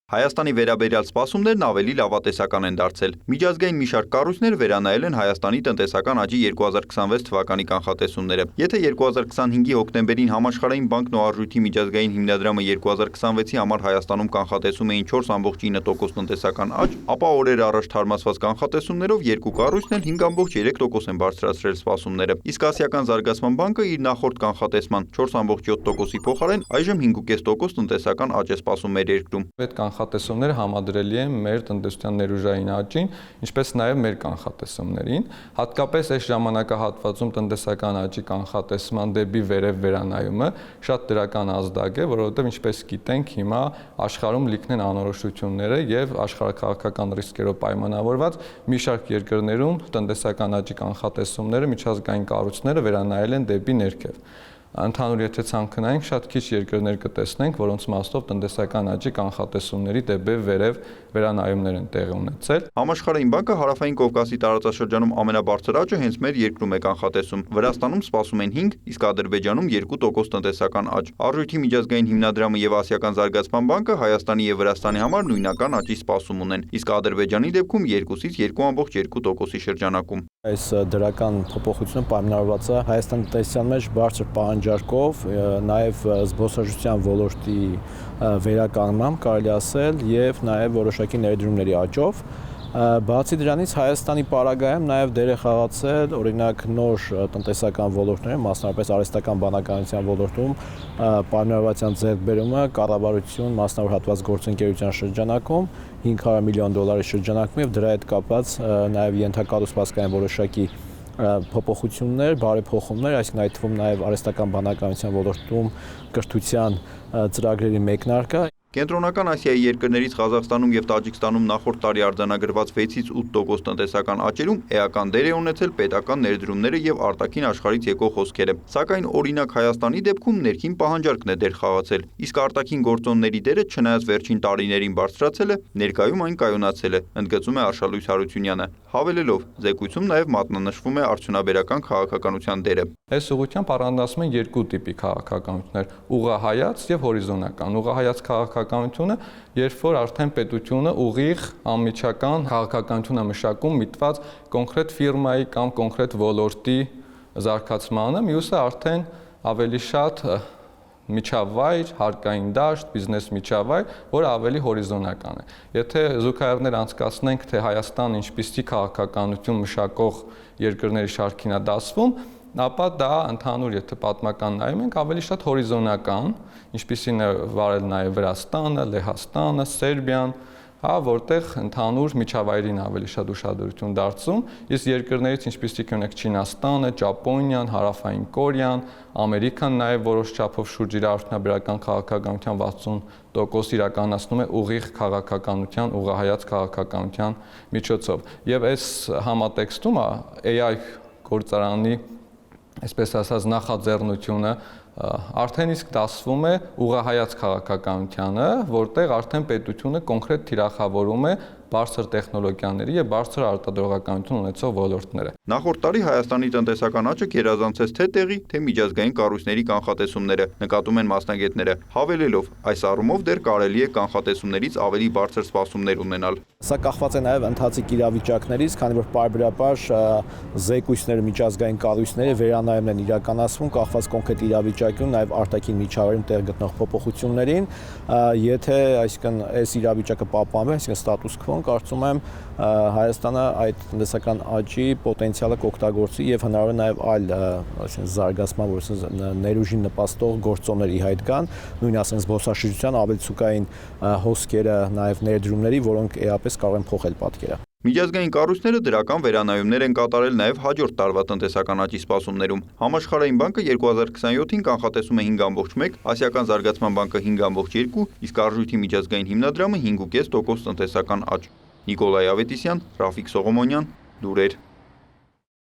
Հայաստանի վերաբերյալ սպասումներն ավելի լավատեսական են դարձել։ Միջազգային մի շարք կառույցներ վերանայել են Հայաստանի տնտեսական աճի 2026 թվականի կանխատեսումները։ Եթե 2025-ի հոկտեմբերին Համաշխարհային բանկն ու Արժույթի միջազգային հիմնադրամը 2026-ի համար Հայաստանում կանխատեսում էին 4.9% տնտեսական աճ, ապա օրեր առաջ թարմացված կանխատեսումներով երկու կառույցն էլ 5.3% են բարձրացրել սպասումները։ Իսկ Ասիական զարգացման բանկը իր նախորդ կանխատեսման 4.7%-ի փոխարեն այժմ 5.5% տնտեսական աճ է սպասում մեր երկրում։ Կանխատեսումները համադրելի են մեր տնտեսության ներուժային աճին, ինչպես նաև մեր կանխատեսումներին։ Հատկապես այս ժամանակահատվածում տնտեսական աճի կանխատեսման դեպի վերև վերանայումը շատ դրական ազդակ է, որովհետև ինչպես գիտենք, հիմա աշխարհում լիքն են անորոշությունները եւ աշխարհաքաղաքական ռիսկերով պայմանավորված մի շարք երկրներում տնտեսական աճի կանխատեսումները միջազգային կառույցները վերանայել են դեպի ներքև։ Ընդհանուր եթե ցանկանայինք, շատ քիչ երկրներ կտեսնենք, որոնց մասով տնտեսական աճի կանխատեսումների դեպի վերև վերանայումներ են տեղի ունեցել։ Համաշխարհային բանկը Հարավային Կովկասի տարածաշրջանում ամենաբարձր աճը հենց մեր երկրում է կանխատեսում։ Վրաստանում սպասում են 5, իսկ Ադրբեջանում 2% տնտեսական աճ։ Արժույթի միջազգային հիմնադրամը եւ Ասիական զարգացման բանկը Հայաստանի եւ Վրաստանի համար նույնական աճի սպասում ունեն, իսկ Ադրբեջանի դեպքում 2-ից 2.2%-ի շրջանակում։ Այս դրական փոփոխությունը պայմանավորված է Հայաստանի տնտեսության մեջ բարձր պահանջարկով, նաև զբոսաշրջության ոլորտի վերականգնմամբ կարելի ասել եւ նաև որոշակի ներդրումների աճով։ Բացի դրանից Հայաստանի պարագայում նաև դեր է խաղացել օրինակ նոր տնտեսական ոլորտներում, մասնավորապես արհեստական բանականության ոլորտում պայմանավորվածության ձեռքբերումը կառավարություն մասնավոր հատված գործընկերության շրջանակում $500 միլիոն շրջանակում եւ դրա հետ կապված նաև ենթակառուցվածքային որոշակի փոփոխություններ, բարեփոխումներ, այսինքն այդ թվում նաև արհեստական բանականության ոլորտում կրթության ծրագրերի մեկնարկը։ Կենտրոնական Ասիայի երկրներից Ղազախստանում եւ Տաջիկստանում նախորդ տարի արձանագրված 6-ից 8% տնտեսական աճերում էական դեր է ունեցել պետական ներդրումները եւ արտաքին աշխարհից եկող հոսքերը։ Սակայն օրինակ Հայաստանի դեպքում ներքին պահանջարկն է դեր խաղացել, իսկ արտաքին գործոնների դերը չնայած վերջին տարիներին բարձրացել է, ներկայում այն կայունացել է, ընդգծում է Արշալույս Հարությունյանը։ Հավելելով, զեկույցում նաև մատնանշվում է արդյունաբերական քաղաքականության դերը։ Այս ուղղությամբ առանձնացում են երկու տիպի քաղաքականություններ՝ ուղղահայաց եւ հորիզոնական։ Ուղղահայաց քաղաքականությունը, երբ որ արդեն պետությունը ուղիղ անմիջական քաղաքականություն է մշակում միտված կոնկրետ ֆիրմայի կամ կոնկրետ ոլորտի զարգացմանը, մյուսը արդեն ավելի շատ միջավայր, հարկային դաշտ, բիզնես միջավայր, որը ավելի հորիզոնական է։ Եթե զուգահեռներ անցկացնենք, թե Հայաստանը ինչպիսի քաղաքականություն մշակող երկրների շարքին է դասվում, ապա դա ընդհանուր եթե պատմական նայում ենք, ավելի շատ հորիզոնական, ինչպիսին է վարել նաև Վրաստանը, Լեհաստանը, Սերբիան, որտեղ ընդհանուր միջավայրին ավելի շատ ուշադրություն դարձում, իսկ երկրներից ինչպիսիք ունենք Չինաստանը, Ճապոնիան, Հարավային Կորեան, Ամերիկան նաև որոշ չափով շուրջ իր արդյունաբերական քաղաքականության 60% իրականացնում է ուղիղ քաղաքականության, ուղղահայաց քաղաքականության միջոցով։ Եվ այս համատեքստում AI գործարանի, այսպես ասած, նախաձեռնությունը արդեն իսկ դասվում է ուղղահայաց քաղաքականությանը, որտեղ արդեն պետությունը կոնկրետ թիրախավորում է բարձր տեխնոլոգիաների եւ բարձր արտադրողականություն ունեցող ոլորտները։ Նախորդ տարի Հայաստանի տնտեսական աճը գերազանցեց թե տեղի, թե միջազգային կառույցների կանխատեսումները, նկատում են մասնագետները, հավելելով, այս առումով դեռ կարելի է կանխատեսումներից ավելի բարձր սպասումներ ունենալ։ Սա կախված է նաև ընթացիկ իրավիճակներից, քանի որ պարբերաբար զեկույցները միջազգային կառույցները վերանայումն են իրականացվում, կախված կոնկրետ իրավիճակում, նաև արտաքին միջավայրում տեղ գտնող փոփոխություններին, եթե այսինքն այս իրավիճակը պահպանվի, այսինքն ստատուս քվոն, կարծում եմ Հայաստանը այդ տնտեսական աճի պոտենցիալը կօգտագործի եւ հնարավոր է նաև այլ այսինքն զարգացման, որպես ներուժին նպաստող գործոնների հայտ կան, նույն ասենք զբոսաշրջության ավելցուկային հոսքերը, նաև ներդրումների, որոնք էապես կարող են փոխել պատկերը։ Միջազգային կառույցները դրական վերանայումներ են կատարել նաև հաջորդ տարվա տնտեսական աճի սպասումներում։ Համաշխարհային բանկը 2027-ին կանխատեսում է 5.1, Ասիական զարգացման բանկը 5.2, իսկ Արժույթի միջազգային հիմնադրամը 5.5% տնտեսական աճ։ Նիկոլայ Ավետիսյան, Ռաֆիկ Սողոմոնյան, լուրեր։